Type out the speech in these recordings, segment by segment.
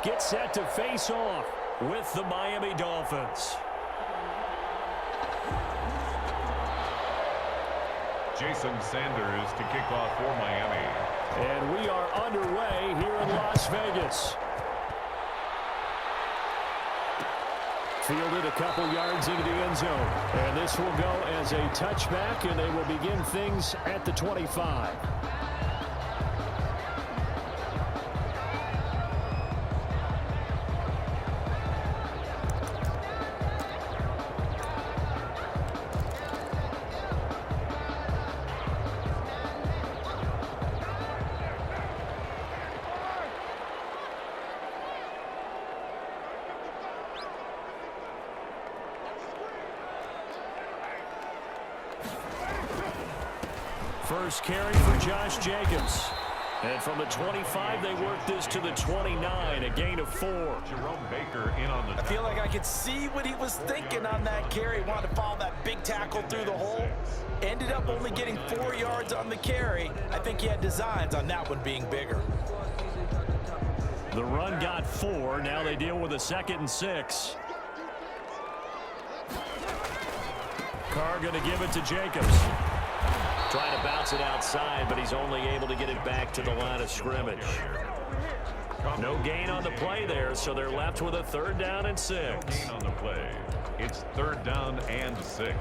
get set to face off with the Miami Dolphins. Jason Sanders to kick off for Miami. And we are underway here in Las Vegas. Fielded a couple yards into the end zone. And this will go as a touchback, and they will begin things at the 25. First carry for Josh Jacobs. And from the 25, they work this to the 29, a gain of 4. Jerome Baker in on the... I feel like I could see what he was thinking on that carry. Wanted to follow that big tackle through the hole. Ended up only getting 4 yards on the carry. I think he had designs on that one being bigger. The run got 4. Now they deal with a 2nd and 6. Carr going to give it to Jacobs. Trying to bounce it outside, but he's only able to get it back to the line of scrimmage. No gain on the play there, so they're left with a 3rd down and 6. No gain on the play. It's 3rd down and 6.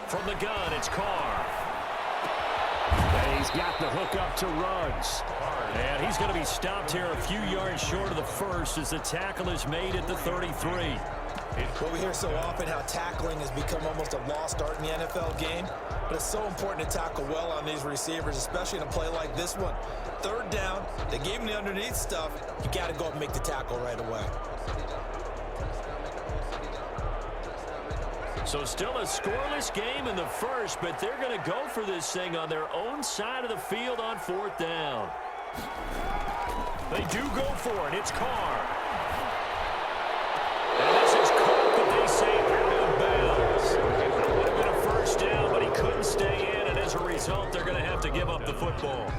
From the gun, it's Carr. And he's got the hook up to Ruggs. And he's going to be stopped here a few yards short of the first as the tackle is made at the 33. Well, we hear so often how tackling has become almost a lost art in the NFL game. But it's so important to tackle well on these receivers, especially in a play like this one. 3rd down, they gave him the underneath stuff. You got to go up and make the tackle right away. So still a scoreless game in the first, but they're going to go for this thing on their own side of the field on 4th down. They do go for it. It's Carr. And this is caught, but they say out of bounds. It would have been a 1st down, but he couldn't stay in, and as a result, they're going to have to give up the football.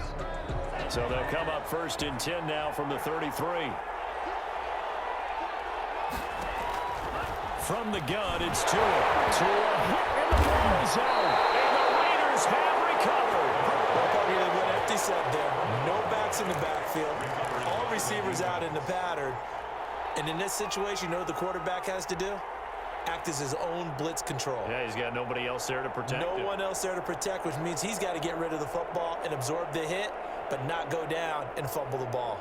So they'll come up 1st and 10 now from the 33. From the gun, it's Tua. Tua hit in the red zone, and the Raiders have recovered. What Empty said there, no backs in the backfield, all receivers out in the pattern. And in this situation, you know what the quarterback has to do? Act as his own blitz control. Yeah, he's got nobody else there to protect him. No one else there to protect, which means he's got to get rid of the football and absorb the hit, but not go down and fumble the ball.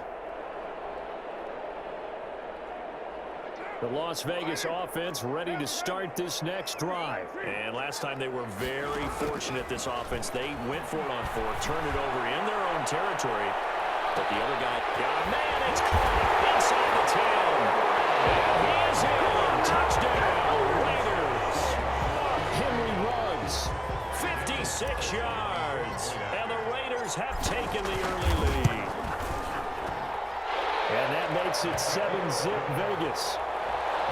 The Las Vegas offense ready to start this next drive. And last time they were very fortunate, this offense. They went for it on 4th, turned it over in their own territory. But the other guy got a man. It's caught inside the 10. And he is in. Touchdown, Raiders. Henry Ruggs, 56 yards. And the Raiders have taken the early lead. And that makes it 7-zip Vegas.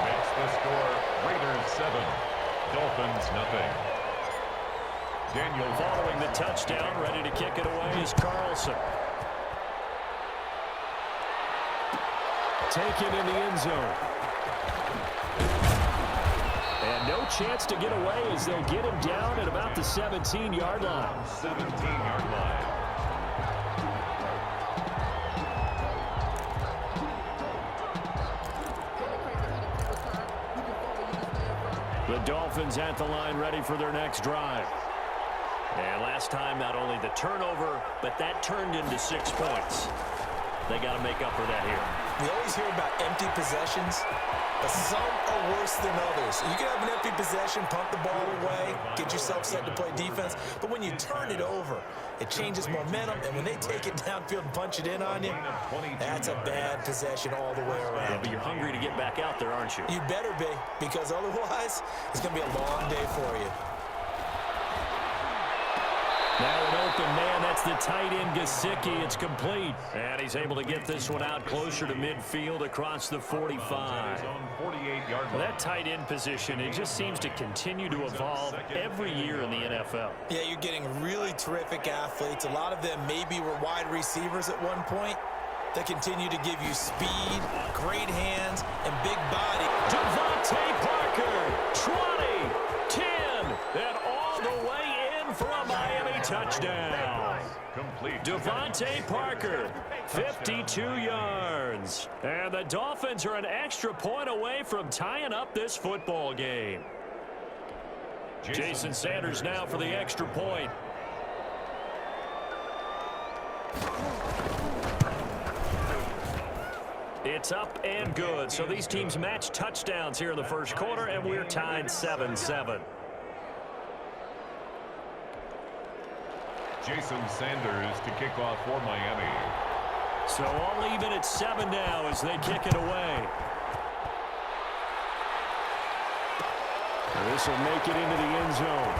Makes the score Raiders 7, Dolphins nothing. Daniel following the touchdown, ready to kick it away is Carlson. Taken in the end zone. And no chance to get away as they'll get him down at about the 17-yard line. 17-yard line. The Dolphins at the line ready for their next drive. And last time, not only the turnover, but that turned into 6 points. They got to make up for that here. We always hear about empty possessions, but some are worse than others. You can have an empty possession, pump the ball away, get yourself set to play defense, but when you turn it over, it changes momentum, and when they take it downfield and punch it in on you, that's a bad possession all the way around. Yeah, but you're hungry to get back out there, aren't you? You better be, because otherwise, it's going to be a long day for you. Now an open man. That's the tight end, Gesicki. It's complete. And he's able to get this one out closer to midfield across the 45. Well, that tight end position, it just seems to continue to evolve every year in the NFL. Yeah, you're getting really terrific athletes. A lot of them maybe were wide receivers at one point. They continue to give you speed, great hands, and big body. Devontae Parker, 20, 10, and all the way in for a Miami touchdown. Devontae Parker, 52 yards. And the Dolphins are an extra point away from tying up this football game. Jason Sanders now for the extra point. It's up and good. So these teams match touchdowns here in the first quarter, and we're tied 7-7. Jason Sanders to kick off for Miami. So all even at 7 now as they kick it away. This will make it into the end zone.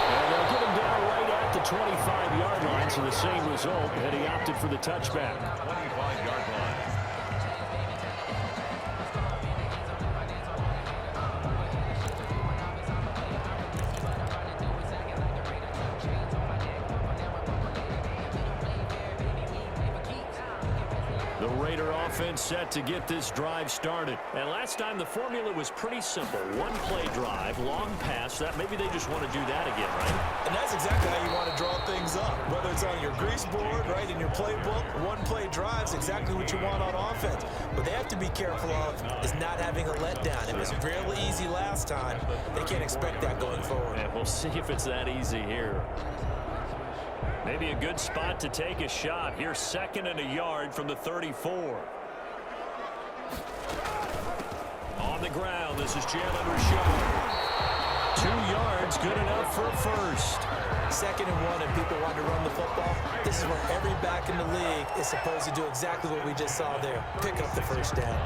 And they'll get him down right at the 25-yard line, so the same result, and he opted for the touchback. 25-yard line. The Raider offense set to get this drive started. And last time the formula was pretty simple. One-play drive, long pass. That maybe they just want to do that again, right? And that's exactly how you want to draw things up. Whether it's on your grease board, right, in your playbook, one-play drive's exactly what you want on offense. What they have to be careful of is not having a letdown. It was real easy last time. They can't expect that going forward. And we'll see if it's that easy here. Maybe a good spot to take a shot. Here's 2nd and a yard from the 34. On the ground, this is Jalen Rashad. 2 yards, good enough for a first. 2nd and 1, and people want to run the football. This is where every back in the league is supposed to do exactly what we just saw there. Pick up the first down.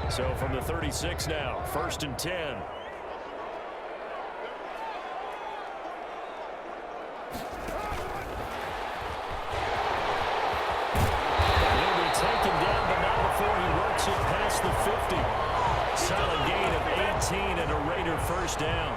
So from the 36 now, 1st and 10. He'll be taken down, but not before he works it past the 50. Solid gain of 18 and a Raider first down.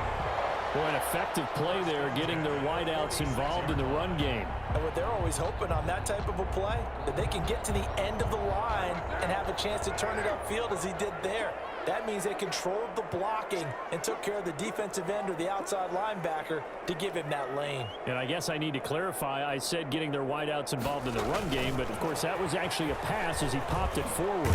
Boy, an effective play there, getting their wideouts involved in the run game. And what they're always hoping on that type of a play, that they can get to the end of the line and have a chance to turn it upfield as he did there. That means they controlled the blocking and took care of the defensive end or the outside linebacker to give him that lane. And I guess I need to clarify, I said getting their wideouts involved in the run game, but of course that was actually a pass as he popped it forward.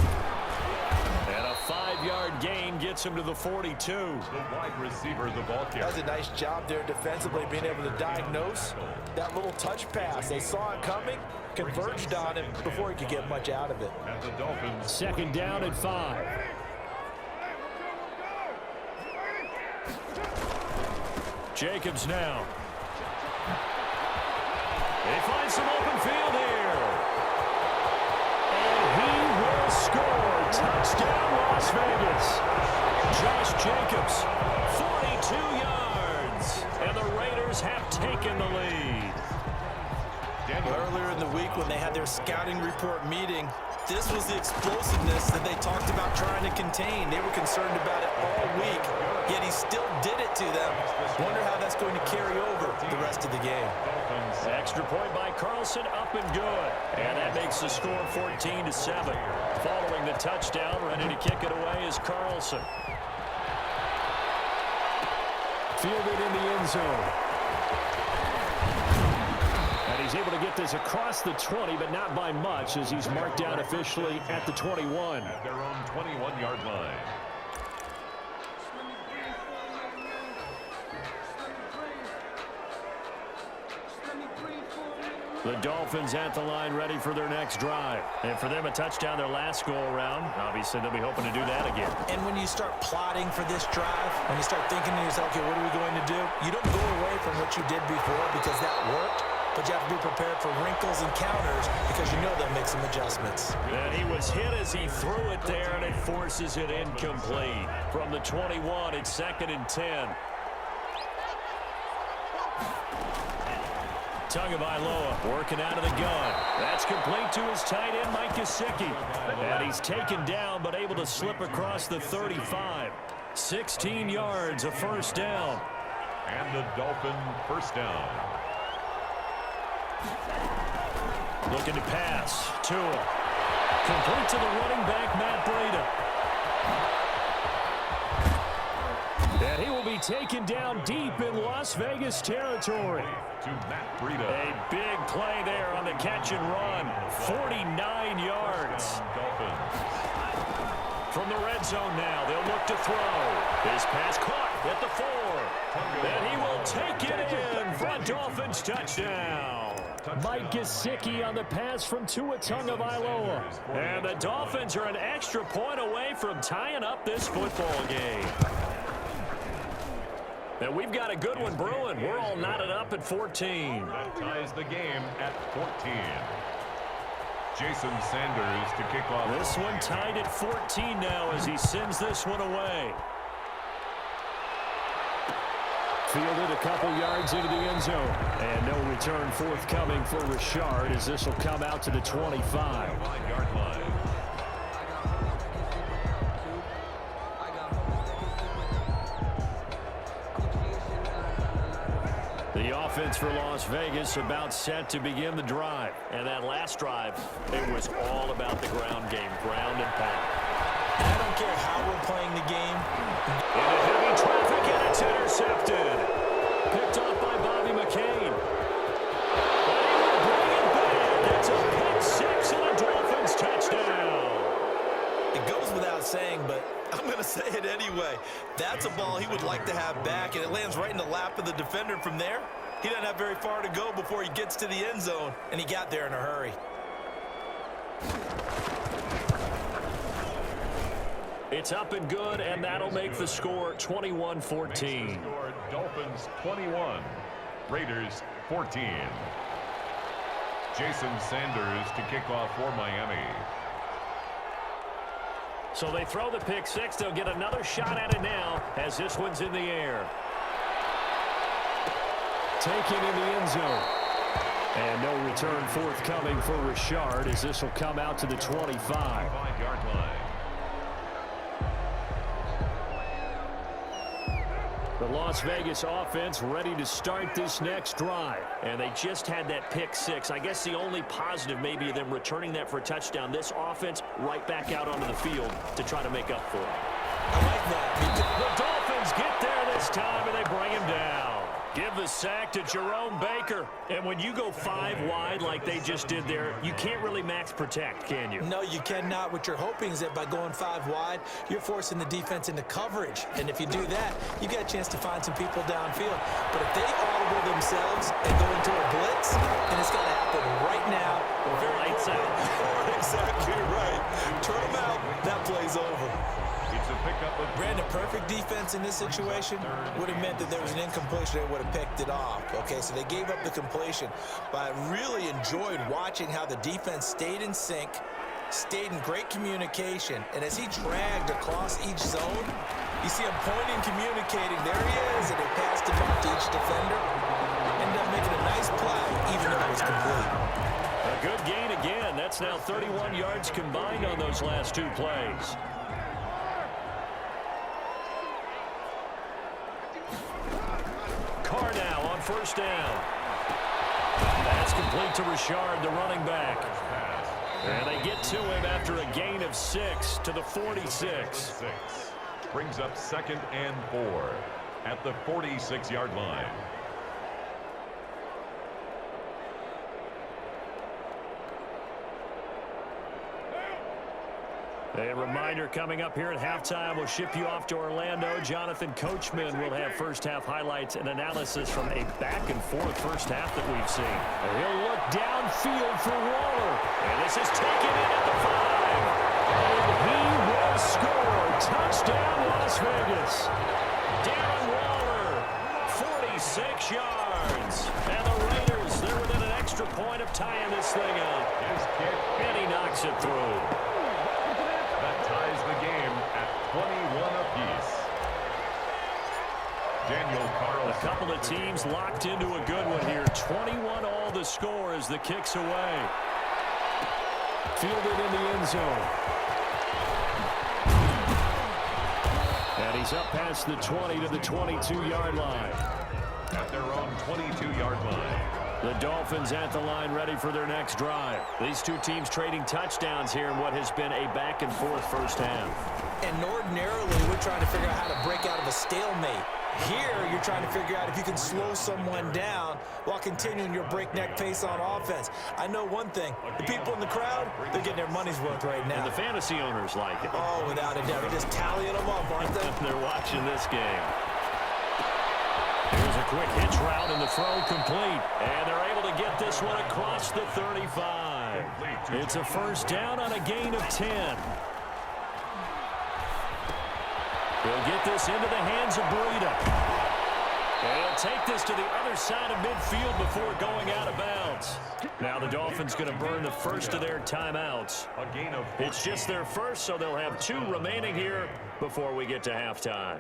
And a 5-yard gain gets him to the 42. The wide receiver, the ball carrier. That's a nice job there defensively, being able to diagnose that little touch pass. They saw it coming, converged on him before he could get much out of it. And the Dolphins. 2nd down and 5. Jacobs now. They find some open field here. And he will score. Touchdown, Las Vegas. Josh Jacobs, 42 yards. And the Raiders have taken the lead. Earlier in the week when they had their scouting report meeting, this was the explosiveness that they talked about trying to contain. They were concerned about it all week, yet he still did it to them. Wonder how that's going to carry over the rest of the game. Extra point by Carlson, up and good. And that makes the score 14-7. Following the touchdown, ready to kick it away is Carlson. Fielded in the end zone. And he's able to get this across the 20, but not by much, as he's marked down officially at the 21. At their own 21-yard line. The Dolphins at the line ready for their next drive. And for them, a touchdown their last go-around. Obviously, they'll be hoping to do that again. And when you start plotting for this drive, when you start thinking to yourself, okay, what are we going to do? You don't go away from what you did before because that worked. but you have to be prepared for wrinkles and counters because you know they'll make some adjustments. And he was hit as he threw it there, and it forces it incomplete. From the 21, it's 2nd and 10. Tagovailoa working out of the gun. That's complete to his tight end, Mike Gesicki. And he's taken down, but able to slip across the 35. 16 yards, a first down. And the Dolphin first down. Looking to pass. Tua. Complete to the running back, Matt Breida. And he will be taken down deep in Las Vegas territory. To Matt Breida. A big play there on the catch and run. 49 yards. Dolphins. From the red zone now, they'll look to throw. His pass caught at the 4. And he will take it in for a Dolphins touchdown. Mike Gesicki on the pass from Tua Tagovailoa. And the Dolphins are an extra point away from tying up this football game. And we've got a good one brewing. We're all knotted up at 14. That ties the game at 14. Jason Sanders to kick off. This one tied at 14 now as he sends this one away. Fielded a couple yards into the end zone. And no return forthcoming for Richard as this will come out to the 25. 5-yard line. The offense for Las Vegas about set to begin the drive. And that last drive, it was all about the ground game, ground and pound. I don't care how we're playing the game. Into heavy traffic, and it's intercepted. Picked off by Bobby McCain. And he will bring it back. It's a pick six and a Dolphins touchdown. It goes without saying, but I'm going to say it anyway. That's a ball he would like to have back, and it lands right in the lap of the defender from there. He doesn't have very far to go before he gets to the end zone, and he got there in a hurry. It's up and good, and that'll make the score 21-14. Dolphins 21, Raiders 14. Jason Sanders to kick off for Miami. So they throw the pick six. They'll get another shot at it now as this one's in the air. Taken in the end zone. And no return forthcoming for Richard as this will come out to the 25. 5-yard line. The Las Vegas offense ready to start this next drive. And they just had that pick six. I guess the only positive maybe them returning that for a touchdown. This offense right back out onto the field to try to make up for it. I like that. The Dolphins get there this time, and they bring him down. Give the sack to Jerome Baker. And when you go 5 wide like they just did there, you can't really max protect, can you? No, you cannot. What you're hoping is that by going 5 wide, you're forcing the defense into coverage. And if you do that, you got a chance to find some people downfield. But if they audible themselves and go into a blitz, then it's got to happen right now. Or lights out. Exactly right. Turn them out. That play's over. It's a pickup of Brandon, perfect defense in this situation would have meant that there was an incompletion. They would have picked it off. Okay, so they gave up the completion. But I really enjoyed watching how the defense stayed in sync, stayed in great communication. And as he dragged across each zone, you see him pointing, communicating. There he is, and they passed it off to each defender. Ended up making a nice play, even though it was complete. A good gain again. That's now 31 yards combined on those last 2 plays. Carr now on first down. That's complete to Richard, the running back. And they get to him after a gain of 6 to the 46. Brings up 2nd and 4 at the 46-yard line. A reminder coming up here at halftime, we'll ship you off to Orlando. Jonathan Coachman will have first-half highlights and analysis from a back-and-forth first half that we've seen. And he'll look downfield for Waller. And this is taken in at the 5. And he will score. Touchdown, Las Vegas. Darren Waller, 46 yards. And the Raiders, they're within an makes it through. That ties the game at 21 apiece. Daniel Carlson. A couple of teams locked into a good one here. 21 all the score as the kick's away. Fielded in the end zone. And he's up past the 20 to the 22-yard line. At their own 22-yard line. The Dolphins at the line ready for their next drive. These two teams trading touchdowns here in what has been a back-and-forth first half. And ordinarily, we're trying to figure out how to break out of a stalemate. Here, you're trying to figure out if you can slow someone down while continuing your breakneck pace on offense. I know one thing. The people in the crowd, they're getting their money's worth right now. And the fantasy owners like it. Oh, without a doubt. They're just tallying them up, aren't they? They're watching this game. Here's a quick hitch route and the throw complete. And they're able to get this one across the 35. It's a first down on a gain of 10. He'll get this into the hands of Breida. And he'll take this to the other side of midfield before going out of bounds. Now the Dolphins going to burn the first of their timeouts. A gain of 14. It's just their first, so they'll have 2 remaining here before we get to halftime.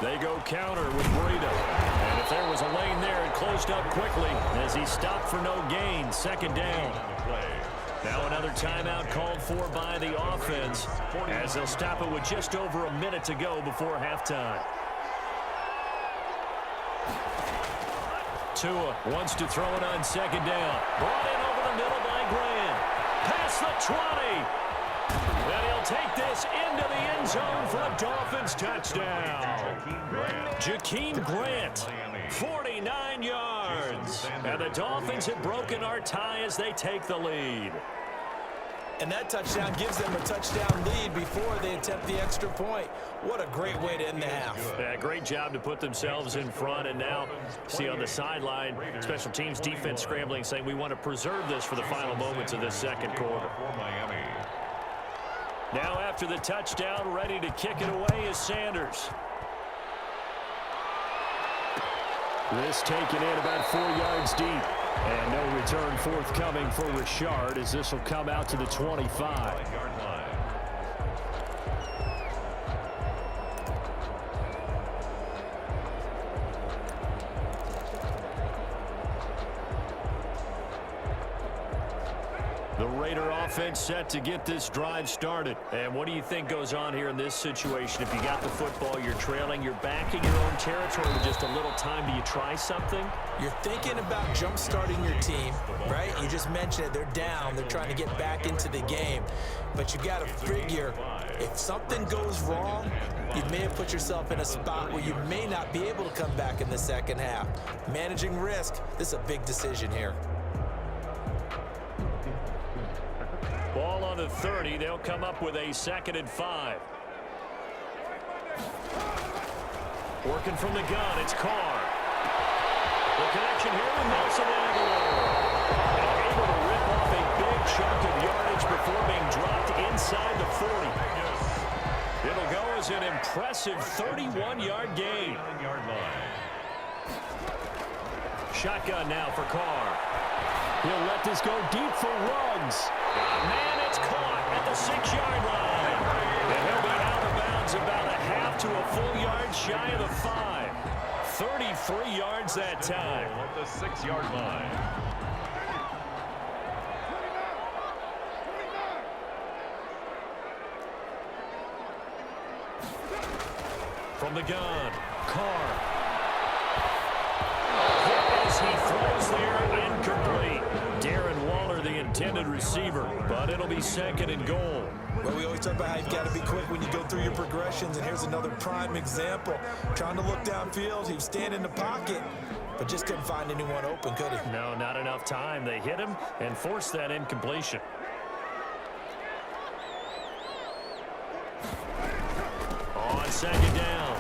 They go counter with Breida. And if there was a lane there, it closed up quickly as he stopped for no gain. Second down. Now another timeout called for by the offense as they'll stop it with just over a minute to go before halftime. Tua wants to throw it on second down. Brought in over the middle by Grant. Past the 20. And he'll take this into the end zone for a Dolphins touchdown. Jakeem Grant, 49 yards. And the Dolphins have broken our tie as they take the lead. And that touchdown gives them a touchdown lead before they attempt the extra point. What a great way to end the half. Yeah, great job to put themselves in front. And now, see on the sideline, special teams defense scrambling, saying we want to preserve this for the final moments of this second quarter. Now after the touchdown, ready to kick it away is Sanders. This taken in about 4 yards deep. And no return forthcoming for Richard as this will come out to the 25. The Raider offense set to get this drive started. And what do you think goes on here in this situation? If you got the football, you're trailing, you're back in your own territory with just a little time. Do you try something? You're thinking about jump-starting your team, right? You just mentioned it. They're down. They're trying to get back into the game. But you got to figure, if something goes wrong, you may have put yourself in a spot where you may not be able to come back in the second half. Managing risk, this is a big decision here. Ball on the 30. They'll come up with a 2nd and 5. Working from the gun, it's Carr. The connection here with Nelson Aguilar. And able to rip off a big chunk of yardage before being dropped inside the 40. It'll go as an impressive 31-yard gain. Shotgun now for Carr. He'll let this go deep for Ruggs. Man, it's caught at the 6-yard line. And he'll be out of bounds about a half to a full yard shy of the 5. 33 yards that time. At the 6-yard line. From the gun, Carr. As he throws there, incomplete. Darren Waller, the intended receiver, but it'll be 2nd and goal. Well, we always talk about how you've got to be quick when you go through your progressions, and here's another prime example. Trying to look downfield, he was standing in the pocket, but just couldn't find anyone open, could he? No, not enough time. They hit him and forced that incompletion. On 2nd down,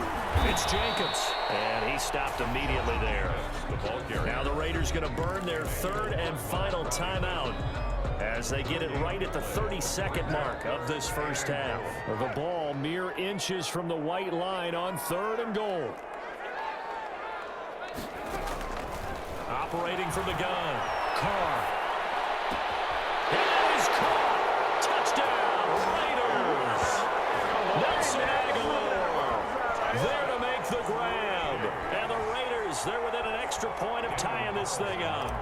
it's Jacobs, and he stopped immediately there. Now the Raiders going to burn their 3rd and final timeout. as they get it right at the 30-second mark of this first half. The ball mere inches from the white line on 3rd and goal. Operating from the gun, Carr. It is caught. Touchdown, Raiders. Nelson Aguilar there to make the grab. And the Raiders, they're within an extra point of tying this thing up.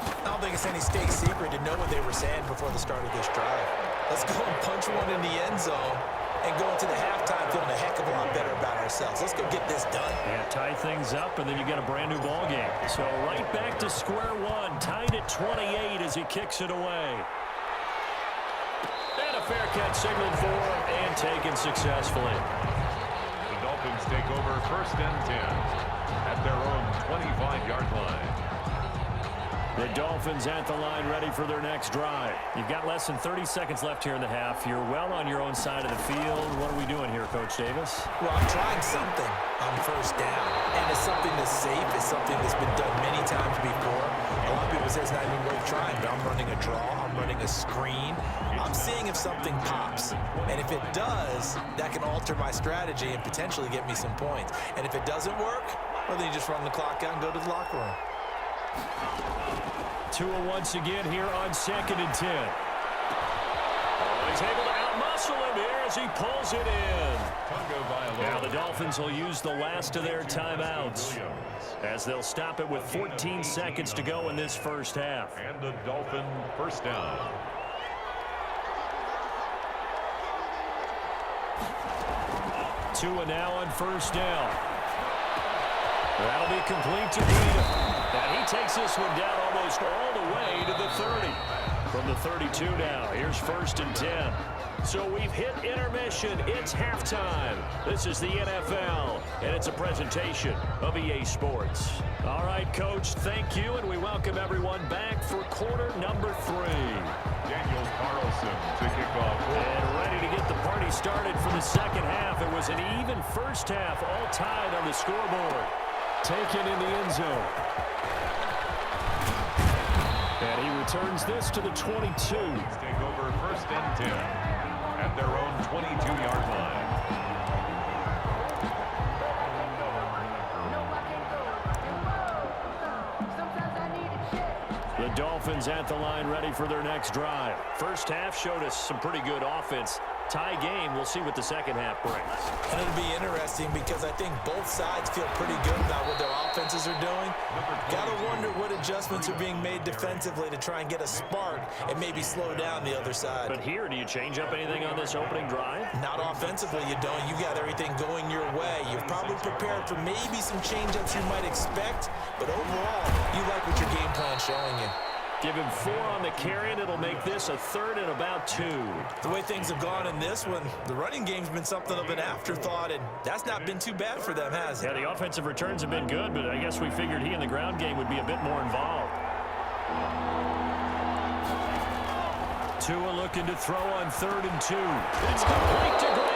I don't think it's any state secret to know what they were saying before the start of this drive. Let's go and punch one in the end zone and go into the halftime feeling a heck of a lot better about ourselves. Let's go get this done. Yeah, tie things up, and then you get a brand new ball game. So right back to square one, tied at 28 as he kicks it away. And a fair catch signaled for and taken successfully. The Dolphins take over 1st and 10 at their own 25-yard line. The Dolphins at the line ready for their next drive. You've got less than 30 seconds left here in the half. You're well on your own side of the field. What are we doing here, Coach Davis? Well, I'm trying something on 1st down. And it's something that's safe. It's something that's been done many times before. A lot of people say it's not even worth trying, but I'm running a draw. I'm running a screen. I'm seeing if something pops. And if it does, that can alter my strategy and potentially get me some points. And if it doesn't work, well, then you just run the clock out and go to the locker room. Tua once again here on 2nd and 10. Oh, he's able to outmuscle him here as he pulls it in. Now the Dolphins will use the last of their timeouts as they'll stop it with 14 seconds to go in this first half. And the Dolphin 1st down. Tua now on 1st down. That'll be complete to Needham. And he takes this one down almost all the way to the 30. From the 32 now, here's 1st and 10. So we've hit intermission. It's halftime. This is the NFL, and it's a presentation of EA Sports. All right, Coach, thank you, and we welcome everyone back for quarter number 3. Daniel Carlson to kick off. And ready to get the party started for the second half. It was an even first half, all tied on the scoreboard. Taken in the end zone. And he returns this to the 22. Take over 1st and 10 at their own 22-yard line. The Dolphins at the line ready for their next drive. First half showed us some pretty good offense. Tie game. We'll see what the second half brings. And it'll be interesting because I think both sides feel pretty good about what their offenses are doing. Gotta wonder what adjustments are being made defensively to try and get a spark and maybe slow down the other side. But here, do you change up anything on this opening drive? Not offensively, you don't. You got everything going your way. You've probably prepared for maybe some change-ups you might expect, but overall, you like what your game plan's showing you. Give him 4 on the carry, and it'll make this a 3rd and about 2. The way things have gone in this one, the running game's been something of an afterthought, and that's not been too bad for them, has it? Yeah, the offensive returns have been good, but I guess we figured he in the ground game would be a bit more involved. Tua looking to throw on 3rd and 2. It's complete to Graham.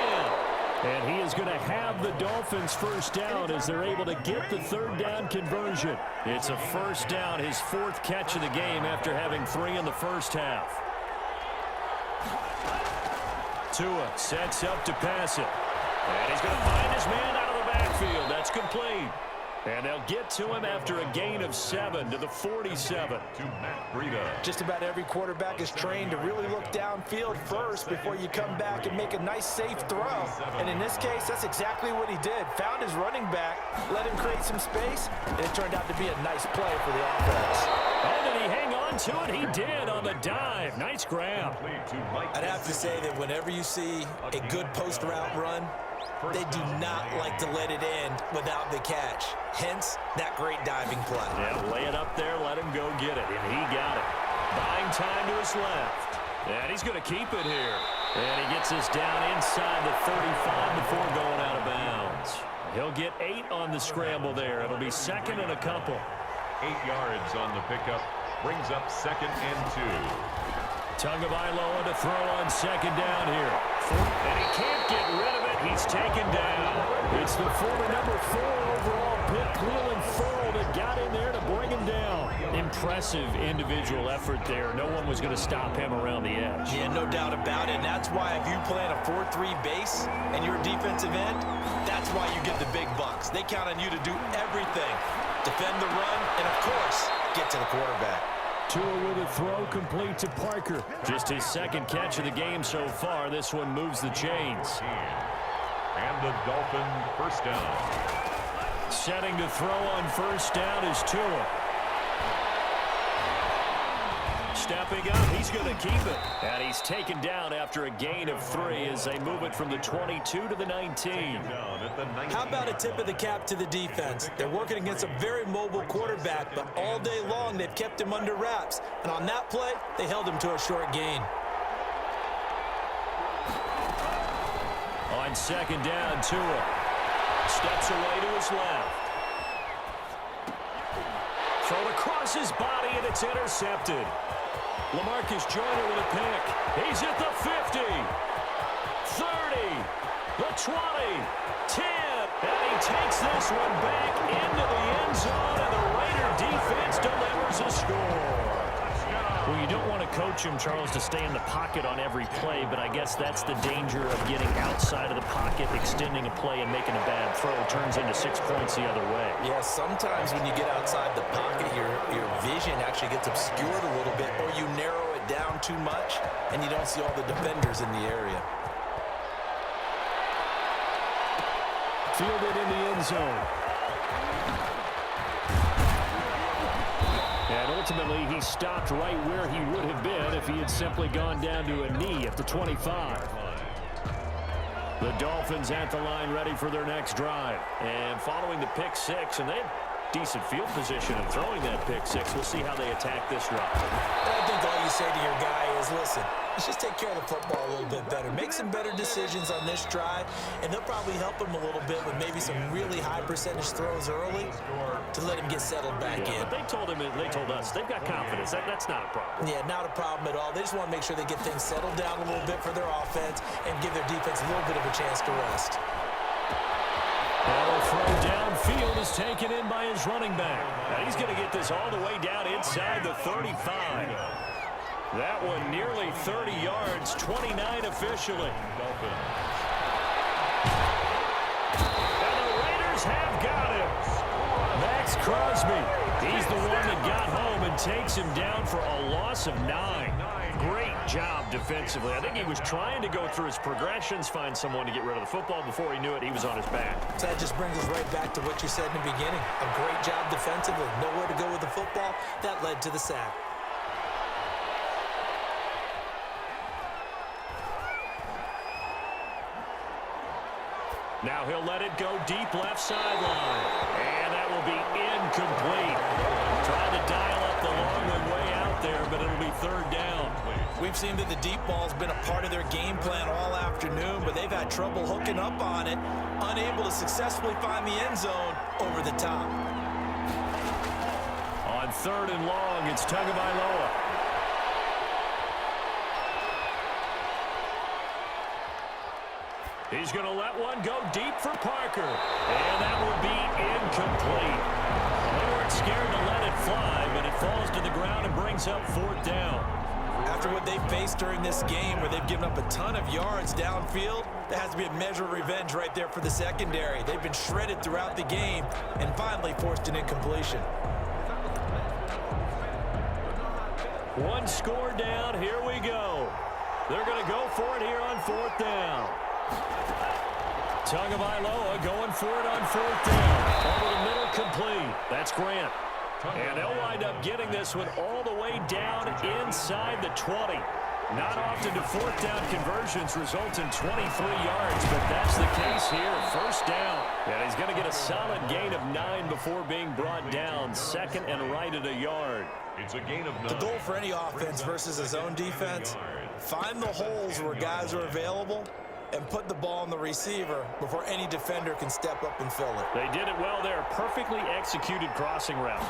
And he is going to have the Dolphins first down as they're able to get the 3rd down conversion. It's a first down, his 4th catch of the game after having 3 in the first half. Tua sets up to pass it. And he's going to find his man out of the backfield. That's complete. And they'll get to him after a gain of 7 to the 47. To Matt Breida. Just about every quarterback is trained to really look downfield first before you come back and make a nice, safe throw. And in this case, that's exactly what he did. Found his running back, let him create some space, and it turned out to be a nice play for the offense. Oh, did he hang on to it? He did on the dive. Nice grab. I'd have to say that whenever you see a good post route run, they do not like to let it end without the catch. Hence, that great diving play. Yeah, lay it up there, let him go get it, and he got it. Buying time to his left. And he's going to keep it here. And he gets this down inside the 35 before going out of bounds. He'll get 8 on the scramble there. It'll be 2nd and a couple. 8 yards on the pickup. Brings up 2nd and 2. Tagovailoa to throw on 2nd down here. And he can't get rid of it. He's taken down. It's the former number 4 overall pit Cleveland furled and got in there to bring him down. Impressive individual effort there. No one was going to stop him around the edge. Yeah, no doubt about it. And that's why if you play in a 4-3 base and you're a defensive end, that's why you get the big bucks. They count on you to do everything. Defend the run and, of course, get to the quarterback. Tua with a throw complete to Parker. Just his second catch of the game so far. This one moves the chains. And the Dolphin first down. Setting to throw on first down is Tua. Stepping up, he's going to keep it. And he's taken down after a gain of 3 as they move it from the 22 to the 19. How about a tip of the cap to the defense? They're working against a very mobile quarterback, but all day long they've kept him under wraps. And on that play, they held him to a short gain. On second down, Tua steps away to his left. Thrown across his body, and it's intercepted. LaMarcus Joyner with a pick. He's at the 50, 30, the 20, 10, and he takes this one back into the end zone, and the Raider defense delivers a score. Well, you don't want to coach him, Charles, to stay in the pocket on every play, but I guess that's the danger of getting outside of the pocket, extending a play, and making a bad throw. Turns into 6 points the other way. Yeah, sometimes when you get outside the pocket, your vision actually gets obscured a little bit, or you narrow it down too much, and you don't see all the defenders in the area. Fielded in the end zone. And ultimately, he stopped right where he would have been if he had simply gone down to a knee at the 25. The Dolphins at the line ready for their next drive. And following the pick 6, and they have decent field position in throwing that pick 6. We'll see how they attack this drive. I think all you say to your guy is, listen, let's just take care of the football a little bit better. Make some better decisions on this drive, and they'll probably help him a little bit with maybe some really high percentage throws early to let him get settled back in. But they told us, they've got confidence. That's not a problem. Yeah, not a problem at all. They just want to make sure they get things settled down a little bit for their offense and give their defense a little bit of a chance to rest. Ball throw downfield is taken in by his running back. And he's going to get this all the way down inside the 35. That one nearly 30 yards, 29 officially. And the Raiders have got him. Max Crosby, he's the one that got home and takes him down for a loss of 9. Great job defensively. I think he was trying to go through his progressions, find someone to get rid of the football. Before he knew it, he was on his back. So that just brings us right back to what you said in the beginning. A great job defensively. Nowhere to go with the football. That led to the sack. Now he'll let it go deep left sideline. And that will be incomplete. Trying to dial up the long one way out there, but it'll be third down. We've seen that the deep ball's been a part of their game plan all afternoon, but they've had trouble hooking up on it, unable to successfully find the end zone over the top. On third and long, it's Tagovailoa. He's going to let one go deep for Parker. And that will be incomplete. They weren't scared to let it fly, but it falls to the ground and brings up fourth down. After what they've faced during this game where they've given up a ton of yards downfield, there has to be a measure of revenge right there for the secondary. They've been shredded throughout the game and finally forced an incompletion. One score down. Here we go. They're going to go for it here on fourth down. Tagovailoa going for it on fourth down. Over the middle, complete. That's Grant. And they'll wind up getting this one all the way down inside the 20. Not often do fourth down conversions result in 23 yards, but that's the case here. First down. And he's going to get a solid gain of 9 before being brought down. Second and right at a yard. It's a gain of 9. The goal for any offense versus a zone defense, find the holes where guys are available and put the ball on the receiver before any defender can step up and fill it. They did it well there. Perfectly executed crossing route.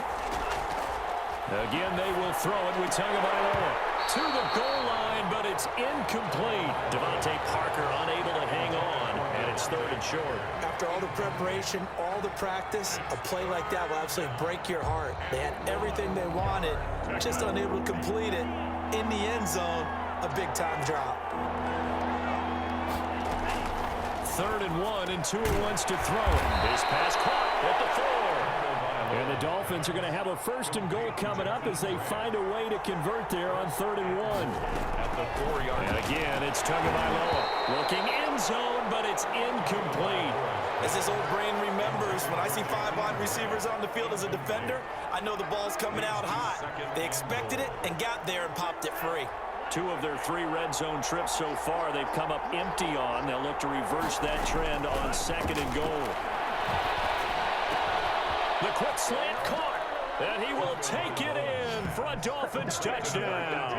Again, they will throw it with Tagovailoa to the goal line, but it's incomplete. Devontae Parker unable to hang on, and it's it's 3rd and short. After all the preparation, all the practice, a play like that will absolutely break your heart. They had everything they wanted, just unable to complete it. In the end zone, a big-time drop. 3rd and 1, and Tua wants to throw it. This pass caught at the 4. And the Dolphins are going to have a 1st and goal coming up as they find a way to convert there on 3rd and 1. At the 4-yard line. And again, it's Tagovailoa looking end zone, but it's incomplete. As his old brain remembers, when I see 5 wide receivers on the field as a defender, I know the ball's coming out hot. They expected it and got there and popped it free. 2 of their 3 red zone trips so far they've come up empty on. They'll look to reverse that trend on 2nd and goal. The quick slant caught, and he will take it in for a Dolphins touchdown.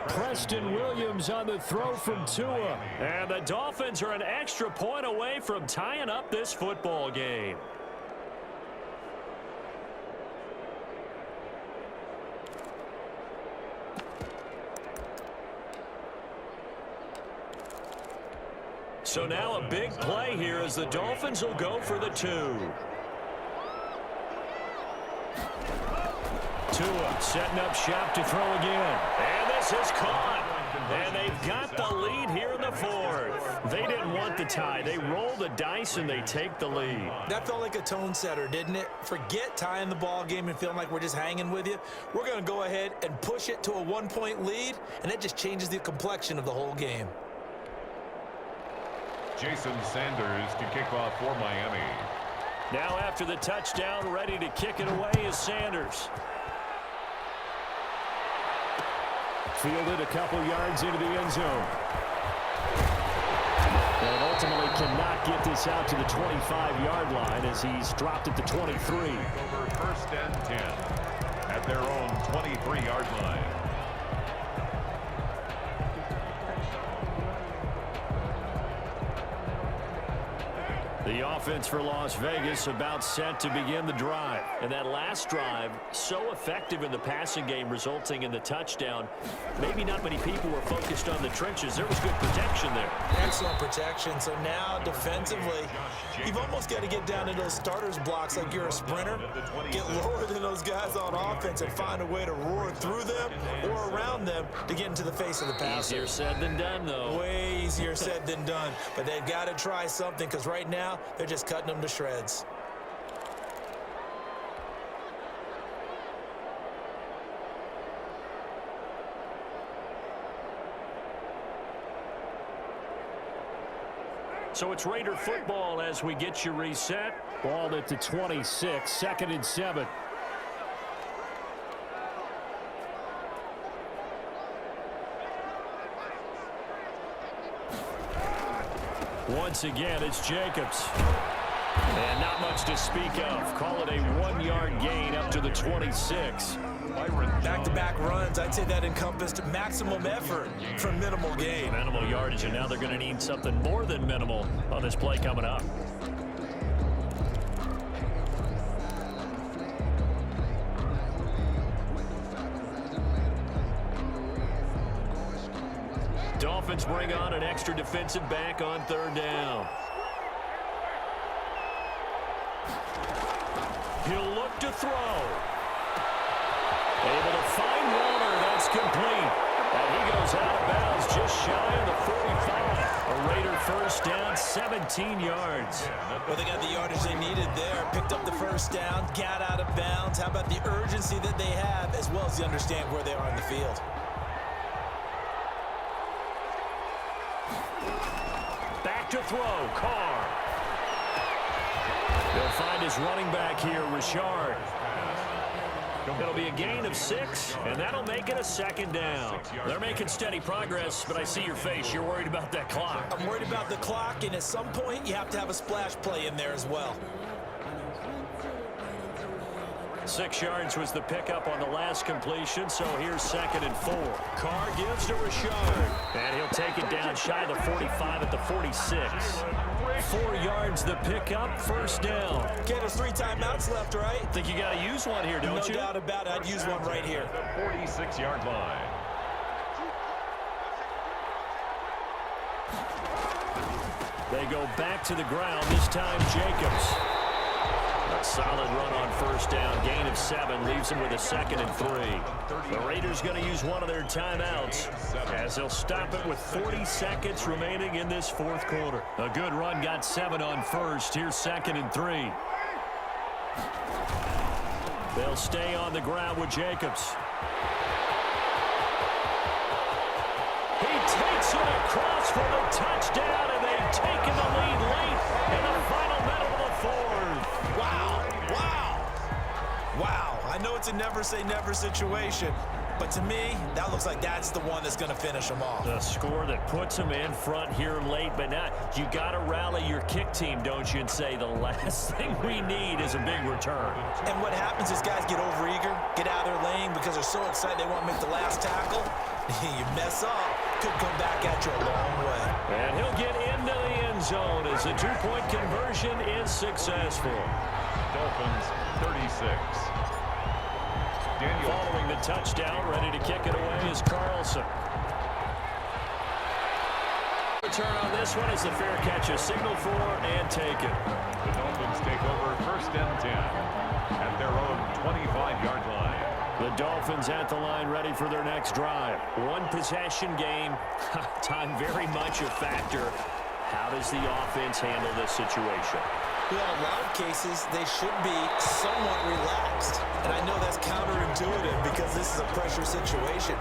Preston Williams on the throw from Tua. And the Dolphins are an extra point away from tying up this football game. So now a big play here as the Dolphins will go for the 2. Tua setting up shop to throw again. And this is caught. And they've got the lead here in the 4th. They didn't want the tie. They roll the dice and they take the lead. That felt like a tone setter, didn't it? Forget tying the ball game and feeling like we're just hanging with you. We're going to go ahead and push it to a 1-point lead, and that just changes the complexion of the whole game. Jason Sanders to kick off for Miami. Now after the touchdown, ready to kick it away is Sanders. Fielded a couple yards into the end zone. And ultimately cannot get this out to the 25-yard line as he's dropped at the 23. Over 1st and 10 at their own 23-yard line. The offense for Las Vegas about set to begin the drive. And that last drive, so effective in the passing game, resulting in the touchdown. Maybe not many people were focused on the trenches. There was good protection there. Excellent protection. So now defensively, you've almost got to get down to those starters blocks like you're a sprinter. Get lower than those guys on offense and find a way to roar through them or around them to get into the face of the passer. Easier said than done, though. Way easier said than done. But they've got to try something because right now, they're just cutting them to shreds. So it's Raider football as we get you reset. Ball at the 26, 2nd and 7. Once again, it's Jacobs. And not much to speak of. Call it a 1-yard gain up to the 26. Back-to-back runs, I'd say that encompassed maximum effort for minimal gain. Minimal yardage, and now they're going to need something more than minimal on this play coming up. Dolphins bring on an extra defensive back on 3rd down. He'll look to throw. Able to find Warner. That's complete. And he goes out of bounds just shy of the 45. A Raider 1st down, 17 yards. Well, they got the yardage they needed there. Picked up the 1st down, got out of bounds. How about the urgency that they have as well as they understand where they are in the field? Back to throw, Carr. They'll find his running back here, Richard. It'll be a gain of 6, and that'll make it a 2nd down. They're making steady progress, but I see your face. You're worried about that clock. I'm worried about the clock, and at some point, you have to have a splash play in there as well. 6 yards was the pickup on the last completion, so here's 2nd and 4. Carr gives to Richard, and he'll take it down shy of the 45 at the 46. 4 yards the pickup, 1st down. Okay, there's 3 timeouts left, right? Think you got to use one here, don't you? No doubt about it. I'd use one right here. The 46-yard line. They go back to the ground, this time Jacobs. A solid run on first down, gain of 7, leaves them with a 2nd and 3. The Raiders going to use one of their timeouts as they'll stop it with 40 seconds remaining in this fourth quarter. A good run, got 7 on first. Here's 2nd and 3. They'll stay on the ground with Jacobs. He takes it across for the touchdown, and they've taken the lead late in the final minute of the fourth. Wow, wow, wow. I know it's a never-say-never situation, but to me, that looks like that's the one that's going to finish them off. The score that puts them in front here late, but not. You got to rally your kick team, don't you, and say the last thing we need is a big return. And what happens is guys get overeager, get out of their lane because they're so excited they want to make the last tackle. You mess up, could come back at you a long way. And he'll get into the end zone as the two-point conversion is successful. Dolphins 36. Daniel. Following the touchdown, ready to kick it away is Carlson. Return on this one is the fair catch, a signal for and taken. The Dolphins take over 1st and 10 at their own 25-yard line. The Dolphins at the line ready for their next drive. One possession game. Time very much a factor. How does the offense handle this situation? Well, in a lot of cases, they should be somewhat relaxed. And I know that's counterintuitive because this is a pressure situation.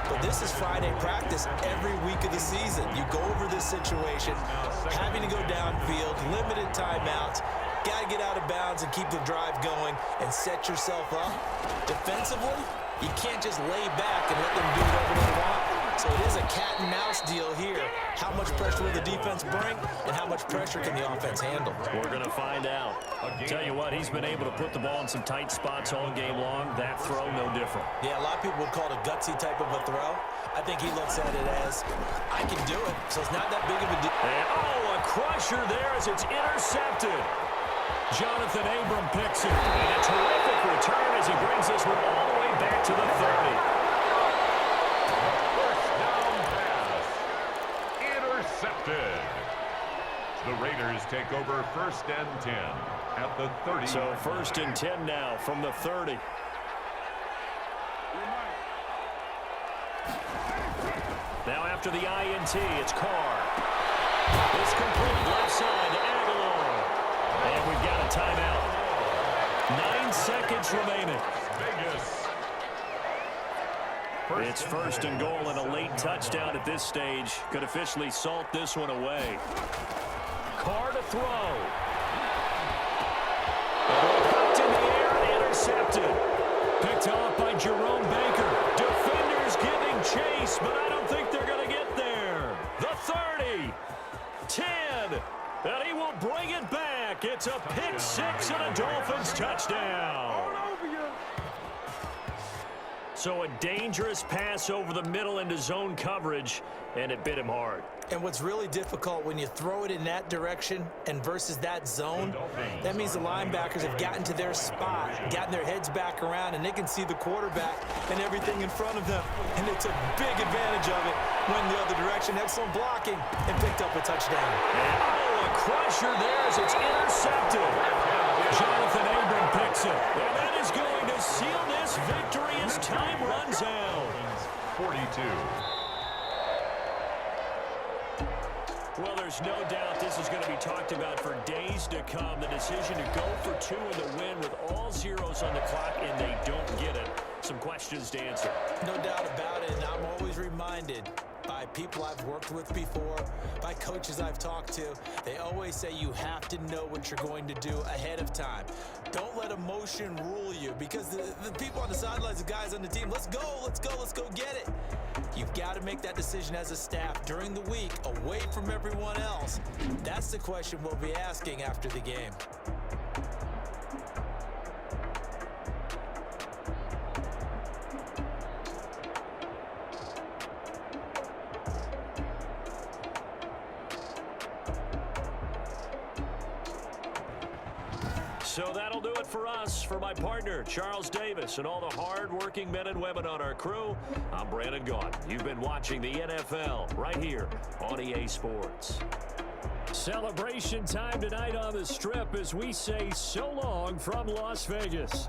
But this is Friday practice every week of the season. You go over this situation, having to go downfield, limited timeouts, got to get out of bounds and keep the drive going and set yourself up. Defensively, you can't just lay back and let them do whatever they want. So it is a cat and mouse deal here. How much pressure will the defense bring, and how much pressure can the offense handle? We're going to find out. Tell you what, he's been able to put the ball in some tight spots all game long. That throw, no different. Yeah, a lot of people would call it a gutsy type of a throw. I think he looks at it as, I can do it, so it's not that big of a deal. And, a crusher there as it's intercepted. Jonathan Abram picks it. And a terrific return as he brings this one all the way back to the 30. Intercepted. The Raiders take over 1st and 10 at the 30. So 1st and 10 now from the 30. Now after the INT, it's Carr. It's complete left side to Aguilar. And we've got a timeout. 9 seconds remaining. Vegas. It's 1st and goal and a late touchdown at this stage. Could officially salt this one away. Carr to throw. Hooked in the air, intercepted. Picked off by Jerome Baker. Defenders giving chase, but I don't think they're going to get there. The 30. 10. And he will bring it back. It's a pick 6 and a Dolphins touchdown. So a dangerous pass over the middle into zone coverage, and it bit him hard. And what's really difficult when you throw it in that direction and versus that zone, that means the linebackers have gotten to their spot, gotten their heads back around, and they can see the quarterback and everything in front of them. And they took big advantage of it, went the other direction, excellent blocking, and picked up a touchdown. And, a crusher there as it's intercepted. Jonathan Abram picks it. And that is going to seal this victory as time runs out. 42. Well, there's no doubt this is going to be talked about for days to come. The decision to go for 2 in the win with all zeros on the clock, and they don't get it. Some questions to answer. No doubt about it, and I'm always reminded by people I've worked with before, by coaches I've talked to. They always say you have to know what you're going to do ahead of time. Don't let emotion rule you, because the people on the sidelines, the guys on the team, let's go get it. You've got to make that decision as a staff during the week, away from everyone else. That's the question we'll be asking after the game. So that'll do it for us. For my partner, Charles Davis, and all the hard-working men and women on our crew, I'm Brandon Gaudin. You've been watching the NFL right here on EA Sports. Celebration time tonight on the Strip as we say so long from Las Vegas.